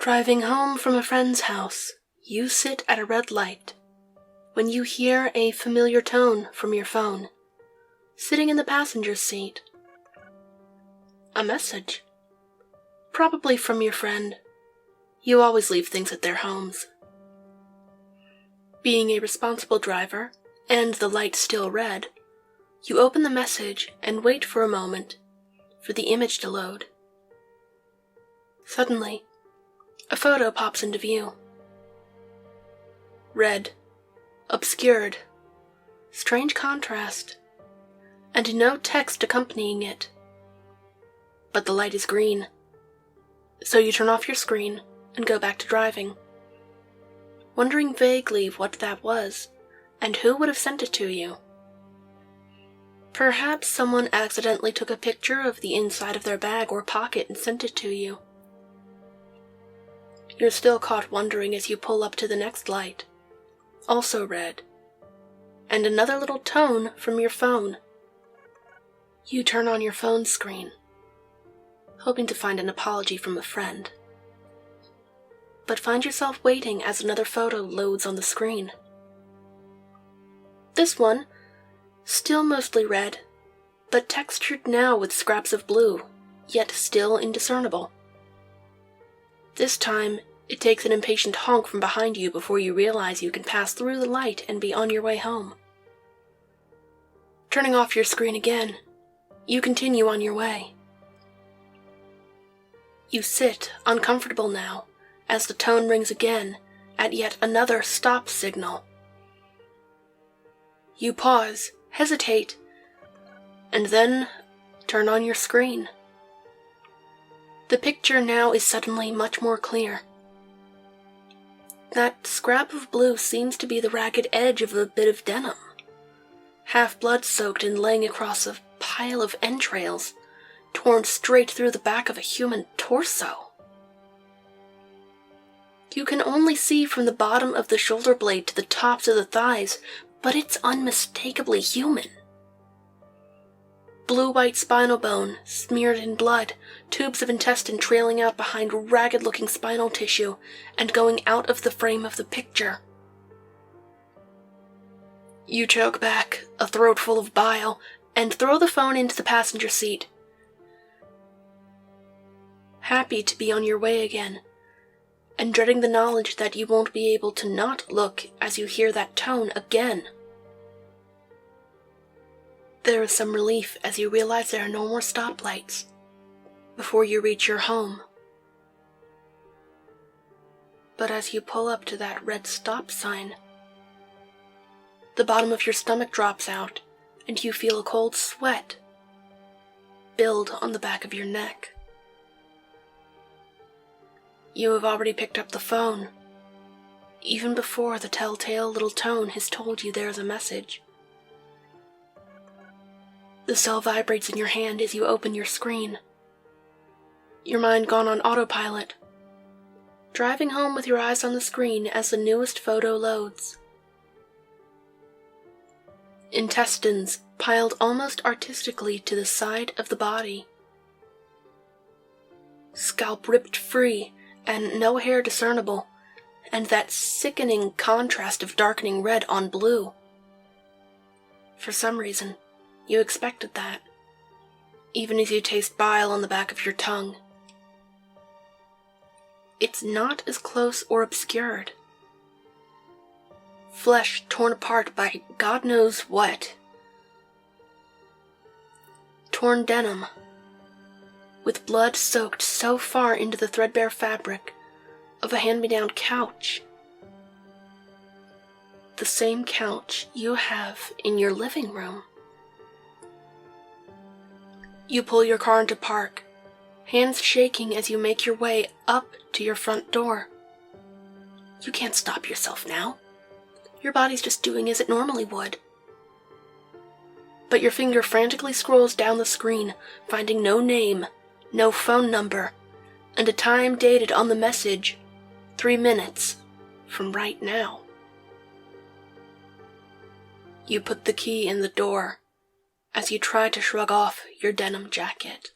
Driving home from a friend's house, you sit at a red light when you hear a familiar tone from your phone, sitting in the passenger seat. A message. Probably from your friend. You always leave things at their homes. Being a responsible driver, and the light still red, you open the message and wait for a moment for the image to load. Suddenly, a photo pops into view. Red, obscured, strange contrast, and no text accompanying it. But the light is green, so you turn off your screen and go back to driving, wondering vaguely what that was and who would have sent it to you. Perhaps someone accidentally took a picture of the inside of their bag or pocket and sent it to you. You're still caught wondering as you pull up to the next light, also red, and another little tone from your phone. You turn on your phone screen, hoping to find an apology from a friend, but find yourself waiting as another photo loads on the screen. This one, still mostly red, but textured now with scraps of blue, yet still indiscernible. This time, it takes an impatient honk from behind you before you realize you can pass through the light and be on your way home. Turning off your screen again, you continue on your way. You sit, uncomfortable now, as the tone rings again at yet another stop signal. You pause, hesitate, and then turn on your screen. The picture now is suddenly much more clear. That scrap of blue seems to be the ragged edge of a bit of denim, half blood-soaked and laying across a pile of entrails, torn straight through the back of a human torso. You can only see from the bottom of the shoulder blade to the tops of the thighs, but it's unmistakably human. Blue-white spinal bone, smeared in blood, tubes of intestine trailing out behind ragged-looking spinal tissue and going out of the frame of the picture. You choke back, a throat full of bile, and throw the phone into the passenger seat. Happy to be on your way again, and dreading the knowledge that you won't be able to not look as you hear that tone again. There is some relief as you realize there are no more stoplights before you reach your home. But as you pull up to that red stop sign, the bottom of your stomach drops out and you feel a cold sweat build on the back of your neck. You have already picked up the phone, even before the telltale little tone has told you there is a message. The cell vibrates in your hand as you open your screen, your mind gone on autopilot, driving home with your eyes on the screen as the newest photo loads. Intestines piled almost artistically to the side of the body. Scalp ripped free and no hair discernible, and that sickening contrast of darkening red on blue. For some reason, you expected that, even as you taste bile on the back of your tongue. It's not as close or obscured. Flesh torn apart by God knows what. Torn denim, with blood soaked so far into the threadbare fabric of a hand-me-down couch. The same couch you have in your living room. You pull your car into park, hands shaking as you make your way up to your front door. You can't stop yourself now. Your body's just doing as it normally would. But your finger frantically scrolls down the screen, finding no name, no phone number, and a time dated on the message, 3 minutes from right now. You put the key in the door as you try to shrug off your denim jacket.